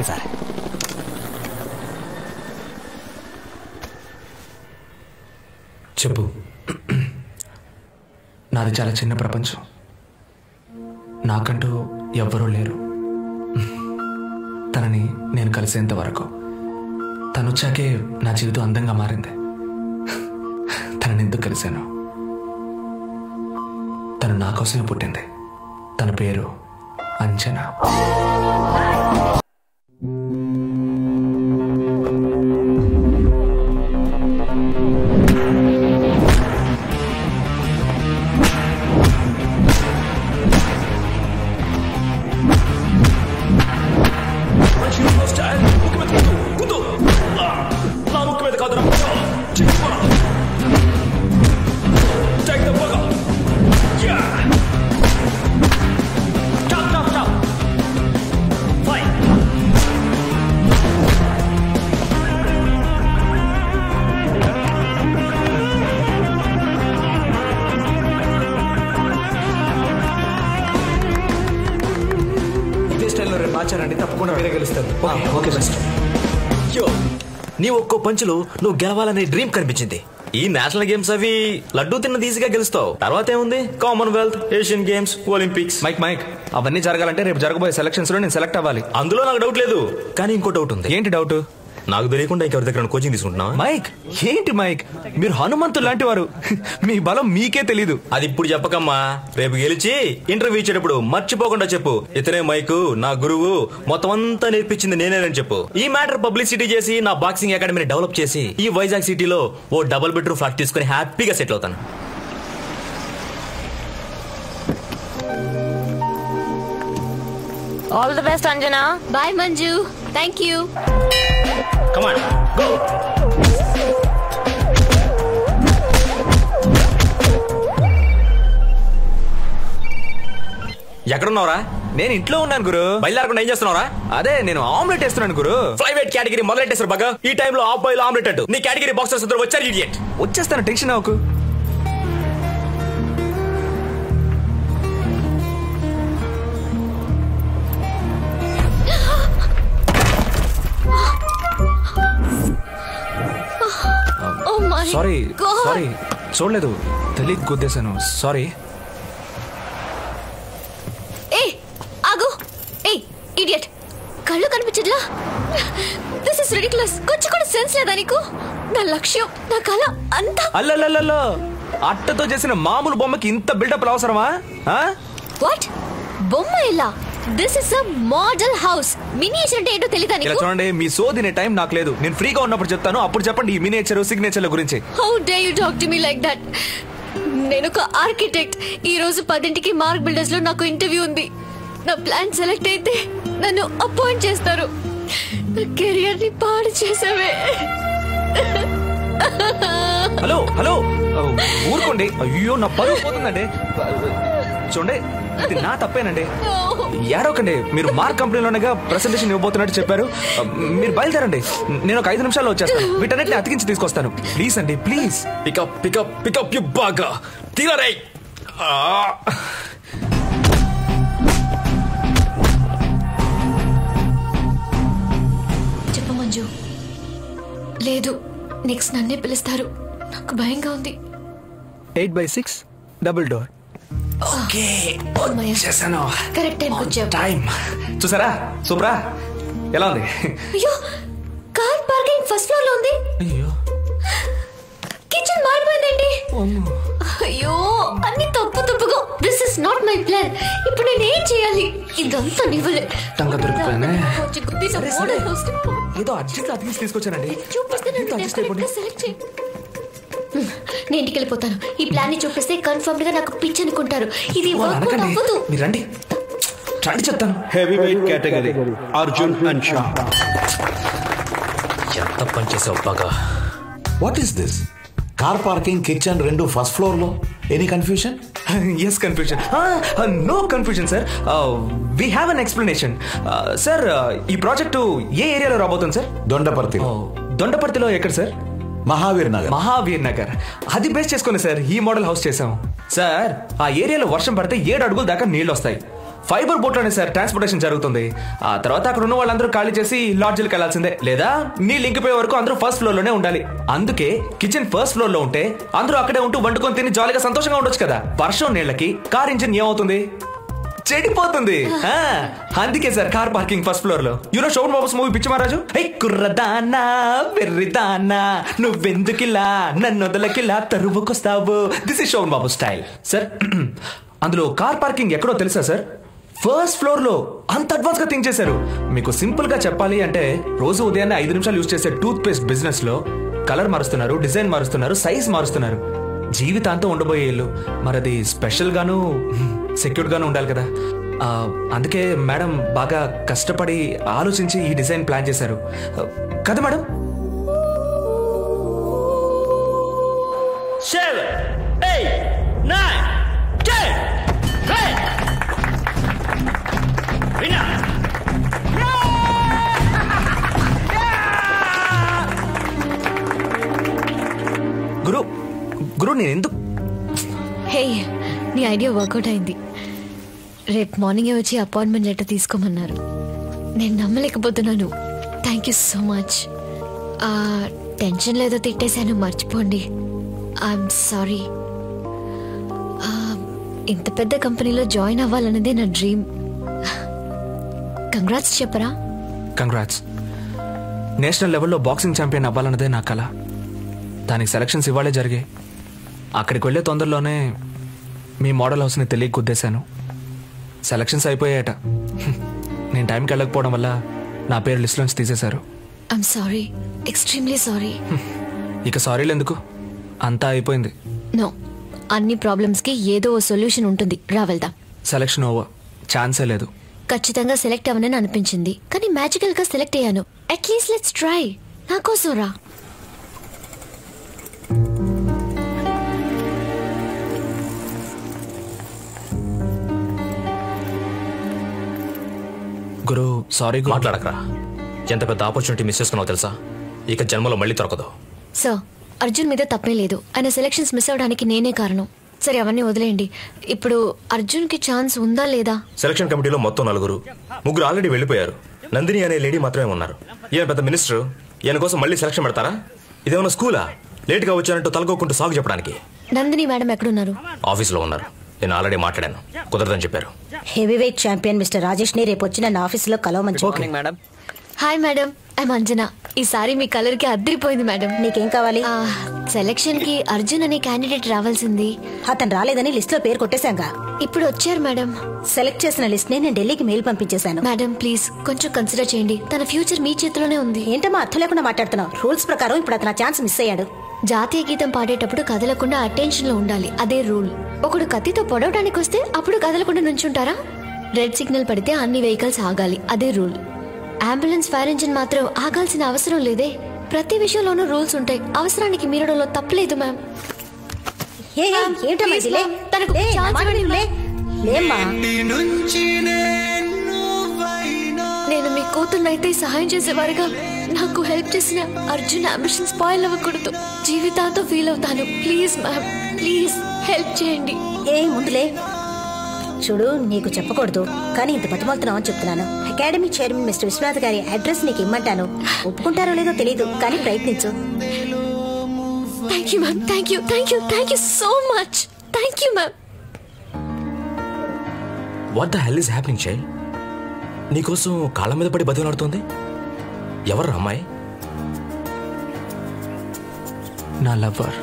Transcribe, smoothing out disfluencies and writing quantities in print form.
Sir. చెప్పు. నాది చాలా చిన్న ప్రపంచం. నాకంటూ ఎవ్వరూ లేరు. తనని నేను కలిసేంత వరకు. తను వచ్చాకే నా జీవితం అందంగా మారింది. తనని ఎందుకు కలిశాను? తను నా కోసమే పుట్టింది. తన పేరు అంజనా. తప్పకుండా వేరే గెలుస్తారు. Okay best. నీ ఒక్కో పంచులు నువ్వు గెలవాలనే డ్రీమ్ కనిపించింది. ఈ నేషనల్ గేమ్స్ అవి లడ్డూ తిన్నది ఈజీగా గెలుస్తావు. తర్వాత ఏముంది? Commonwealth, Asian Games, Olympics. మైక్ అవన్నీ జరగాలంటే రేపు జరగబోయే సెలక్షన్స్ లో నేను సెలెక్ట్ అవ్వాలి. అందులో నాకు డౌట్ లేదు. కానీ ఇంకో డౌట్ ఉంది. ఏంటి డౌట్? నాకు తెలియకుండా ఇంకెవరి దగ్గర కోచింగ్ తీసుకుంటున్నావా? మైక్ ఏంటి మైక్, మీరు హనుమంతు లాంటి వారు. మీ బలం మీకే తెలీదు. అది ఇప్పుడు చెప్పకమ్మా. రేపు గెలిచి ఇంటర్వ్యూ ఇచ్చేటప్పుడు మర్చిపోకుండా చెప్పు, ఇతనే మైకు నా గురువు, మొత్తం అంతా నేర్పించింది నేనేనని చెప్పు. ఈ మ్యాటర్ పబ్లిసిటీ చేసి నా బాక్సింగ్ అకాడమీని డెవలప్ చేసి ఈ వైజాగ్ సిటీలో ఓ డబుల్ బెడ్రూమ్ ఫ్లాట్ తీసుకుని హ్యాపీగా సెటిల్ అవుతాను. All the best, Anjana. Bye, Manju. Thank you. Come on, go. ఎక్కడున్నావురా? నేను ఇంట్లో ఉన్నాను గురు. బయలుదేరకుండా ఏం చేస్తున్నావురా? అదే నేను ఆమ్లెట్ వేస్తున్నాను గురు. ఫ్లైవేట్ కేటగిరీ మొదలెట్టేస్తారు బాగా. ఈ టైంలో హాఫ్ బాయిల్ ఆమ్లెట్ అంటూ నీ కేటగిరీ బాక్సర్స్ అందరూ వచ్చారు. ఇడియట్. వచ్చేస్తాను, టెన్షన్ అవ్వకు. సారీ చూడలేదు, తెలియక గుద్దేశాను. సారీ. ఏ ఆగు. ఏ ఇడియట్, కళ్ళు కనిపించట్లా? This is ridiculous. కొంచెం కూడా సెన్స్ లేదా నీకు? నా లక్ష్యం, నా కళ అంతా. అల్లల్లల్లో, అట్టతో చేసిన మామూలు బొమ్మకి ఇంత బిల్డప్ అవసరమా? వాట్? బొమ్మ ఎలా? This is a model house. Miniature అంటే ఏంటో తెలీదా నీకు? చూడండి, మీ సోదినే టైం నాకు లేదు. నేను ఫ్రీగా ఉన్నప్పుడు చెప్తాను, అప్పుడు చెప్పండి ఈ మినియేచర్ సిగ్నేచర్ల గురించి. How day you talk to me like that? నేను ఒక ఆర్కిటెక్ట్. ఈ రోజు 10ంటికి మార్క్ బిల్డర్స్ లో నాకు ఇంటర్వ్యూ ఉంది. నా ప్లాన్ సెలెక్ట్ అయితే నన్ను అపాయింట్ చేస్తారు. నా కెరియర్ ని పాడు చేసావే. హలో హలో, ఊరుకోండి. అయ్యో నా పరువు పోతుందండి. చూడండి, ఇది నా తప్పేనండి. ఏడవకండి. మీరు మార్క్ కంపెనీలోనేగా ప్రెసెంటేషన్ ఇవ్వబోతున్నట్టు చెప్పారు. మీరు బయలుదేరండి, నేను ఒక 5 నిమిషాల్లో వచ్చేస్తాను. వీటన్నిటిని అతికించి తీసుకొస్తాను. ప్లీజ్ అండి, ప్లీజ్. పికప్ పికప్ పికప్ యు బాగా తీరై. చెప్పు మంజు. లేదు, నెక్స్ట్ నన్నే పిలుస్తారు. నాకు భయంగా ఉంది. 8/6 డబుల్ డోర్. ఓకే, వచ్చేసాను. కరెక్ట్ టైం వచ్చావు. టైం చూసారా? సూపరా. ఎలా ఉంది? అయ్యో, కార్ పార్కింగ్ ఫస్ట్ ఫ్లోర్ లో ఉంది. అయ్యో, కిచెన్ మారిపోయిందండి. అయ్యో, అన్ని తప్పుగా. This is not my plan. ఇప్పుడు నేను ఏం చేయాలి? ఇదంతా నివ్వలే. టంగ దొరికిపోయానే. ఏదో అర్జెంట్ అతికించి తీసుకొచ్చానండి. చూపిస్తే సెలెక్ట్ చేయి. నేను ఇంటికి వెళ్ళిపోతాను. ఈ ప్లాన్ ని చూపిస్తే కన్ఫర్మ్ గా నాకు పిచ్చి అనుకుంటారు. ఇది అవ్వదు. మీరు రండి, చెప్తాను. Heavy weight category Arjun and Shah. ఎంత పని చేసావు బాగా. What is this? Car parking, kitchen రెండు ఫస్ట్ ఫ్లోర్ లో. Any confusion? Yes, confusion. No confusion sir. We have an explanation. Sir, ఈ ప్రాజెక్టు ఏ ఏరియాలో రాబోతుంది సార్? దొండపర్తి. దొండపర్తిలో ఎక్కడ సార్? మహావీర్ నగర్. అది బేస్ చేసుకుని సార్ ఈ మోడల్ హౌస్ చేసాం. సార్, ఆ ఏరియాలో వర్షం పడితే 7 అడుగుల దాకా నీళ్లు వస్తాయి. ఫైబర్ బోట్ లోనే సార్ ట్రాన్స్పోర్టేషన్ జరుగుతుంది. ఆ తర్వాత అక్కడ ఉన్న వాళ్ళందరూ ఖాళీ చేసి లాడ్జ్కి వెళ్లాల్సిందే, లేదా నీళ్ళు ఇంకిపోయే వరకు అందరూ ఫస్ట్ ఫ్లోర్ లోనే ఉండాలి. అందుకే కిచెన్ ఫస్ట్ ఫ్లోర్ లో ఉంటే అందరూ అక్కడే ఉంటూ వండుకొని తిని జాలీగా సంతోషంగా ఉండొచ్చు కదా. వర్షం నీళ్ళకి కార్ ఇంజిన్ ఏమవుతుంది, చెడిపోతుంది. అందుకే sir car parking first floor లో. యూనో శోభన్ బాబుస్ మూవీ పిచ్చి మహారాజు, కుర్రదానా వెర్రిదానా నువ్వెందుకిలా నన్ను వదలకిలా తరువుకొస్తావు, this is Sobhan Babu style. Sir అందులో కార్ పార్కింగ్ ఎక్కడో తెలుసా సార్? ఫస్ట్ ఫ్లోర్ లో. అంత అడ్వాన్స్ గా థింక్ చేశారు. మీకు సింపుల్ గా చెప్పాలి అంటే రోజు ఉదయాన్నే 5 నిమిషాలు యూజ్ చేసే టూత్ పేస్ట్ బిజినెస్ లో కలర్ మారుస్తున్నారు, డిజైన్ మారుస్తున్నారు, సైజ్ మారుస్తున్నారు. జీవితాంతం ఉండబోయే ఇల్లు మరది స్పెషల్ గాను సెక్యూర్డ్ గాను ఉండాలి కదా. అందుకే మేడం బాగా కష్టపడి ఆలోచించి ఈ డిజైన్ ప్లాన్ చేశారు కదా మేడం. 7, 8, 9, 10. గురు నేను ఎందుకు? హే, నీ ఐడియా వర్కౌట్ అయింది. రేపు మార్నింగే వచ్చి అపాయింట్మెంట్ లెటర్ తీసుకోమన్నారు. నేను నమ్మలేకపోతున్నాను. Thank you so much. Tension లేదో తిట్టేశాను, మర్చిపోండి. I'm sorry. ఇంత పెద్ద కంపెనీలో జాయిన్ అవ్వాలన్నదే నా డ్రీమ్. కంగ్రాట్స్ చెప్పరా? కంగ్రాట్స్. నేషనల్ లెవెల్లో బాక్సింగ్ ఛాంపియన్ అవ్వాలన్నదే నా కళ. దానికి సెలక్షన్స్ ఇవాళే జరిగాయి. అక్కడికి వెళ్ళే తొందరలోనే మీ మోడల్ హౌస్ని తెలియ గుద్దేశాను. సెలక్షన్స్ అయిపోయాయట. నేను టైంకి వెళ్ళకపోవడం వల్ల నా పేరు లిస్ట్ నుంచి తీసేశారు. I'm sorry, extremely sorry. ఇక సారీలు ఎందుకు, అంతా అయిపోయింది. నో, అన్ని ప్రాబ్లమ్స్ కి ఏదో ఓ సొల్యూషన్ ఉంటుంది. రా వెళ్దాం. సెలక్షన్ ఓవర్, ఛాన్సే లేదు. ఖచ్చితంగా సెలెక్ట్ అవ్వనని అనిపించింది, కానీ మ్యాజికల్ గా సెలెక్ట్ అయ్యాను. At least let's try. నా కోసం రా. గురు సారీ. మాట్లాడకరా. ఎంత పెద్ద ఆపర్చునిటీ మిస్ చేసుకున్నావు తెలుసా? ఇక జన్మలో మళ్ళీ దొరకదు. సార్, అర్జున్ మీద తప్పే లేదు. ఆయన సెలక్షన్స్ మిస్ అవడానికి నేనే కారణం. సరే, అవన్నీ వదిలేయండి. ఇప్పుడు అర్జున్ కి ఛాన్స్ ఉందా లేదా? సెలక్షన్ కమిటీలో మొత్తం 4, 3 ఆల్రెడీ వెళ్ళిపోయారు. నందిని అనే లేడీ మాత్రమే ఉన్నారు. ఈయన పెద్ద మినిస్టర్, ఈయన కోసం మళ్ళీ సెలక్షన్ పెడతారా? ఇదేమన్నా స్కూలా? లేట్ గా వచ్చానంటూ తలకోకుంటూ సాగు చెప్పడానికి. నందిని మేడం ఎక్కడున్నారు? ఆఫీస్ లో ఉన్నారు. నేను ఆల్రెడీ మాట్లాడాను, కుదరదని చెప్పారు. Heavy weight champion mister Rajesh ని రేపు వచ్చి నన్ను ఆఫీస్ లో కలవమని చెప్పండి. Madam. Hi madam, I'm Anjana. ఈసారి మీ కలర్ కి అద్దరిపోయింది మేడం. నీకేం కావాలి? సెలక్షన్ కి అర్జున్ అనే క్యాండిడేట్ రావాల్సింది. అతను రాలేదని లిస్ట్ లో పేరు కొట్టేశాంగా. ఇప్పుడు వచ్చారు మేడం. సెలెక్ట్ చేసిన లిస్ట్ ని నేను ఢిల్లీకి మెయిల్ పంపించేశాను. మేడం ప్లీజ్ కొంచెం కన్సిడర్ చేయండి. తన ఫ్యూచర్ మీ చేతిలోనే ఉంది. ఏంటమ్మా అర్థం లేకుండా మాట్లాడుతున్నావు? రూల్స్ ప్రకారం ఇప్పుడు అతను ఛాన్స్ మిస్ అయ్యాడు. జాతీయ గీతం పాడేటప్పుడు కదలకుండా అటెన్షన్ లో ఉండాలి, అదే రూల్. ఒకడు కత్తితో పొడవడానికి వస్తే అప్పుడు కదలకుండా నుంచుంటారా? రెడ్ సిగ్నల్ పడితే అన్ని వెహికల్స్ ఆగాలి, అదే రూల్. అంబులెన్స్, ఫైర్ ఇంజిన్ మాత్రం ఆగాల్సిన అవసరం లేదే. ప్రతి విషయంలోనూ రూల్స్ ఉంటాయి. అవసరానికి మీరడంలో తప్పలేదు మ్యామ్. తనకు ఛాన్స్ ఇవ్వండి మ్యామ్. నేను మీ కూతుర్నైతే సహాయం చేసేవారుగా నాకు హెల్ప్ చేసిన అర్జున్ అంబిషన్ స్పాయిల్ అవ్వకూడదు. జీవితాంతో ఫీల్ అవుతాను. ప్లీజ్ మ్యామ్, ప్లీజ్ హెల్ప్ చేయండి. ముందులే చూడు, నీకు చెప్పకూడదు కానీ ఇంత బతిమాలుతున్నావు అని చెప్తున్నాను. అకాడమీ చైర్మన్ మిస్టర్ విశ్వనాథ్ గారి అడ్రస్ నీకు ఇమ్మంటాను. ఒప్పుకుంటారో లేదో తెలీదు, కానీ ప్రయత్నించు. Thank you ma'am. Thank you, thank you, thank you so much. Thank you ma'am. What the hell is happening child? నీకోసం కాళ్ళ మీద పడి బతిలాడుతోంది ఎవరు అమ్మాయి? నా లవర్.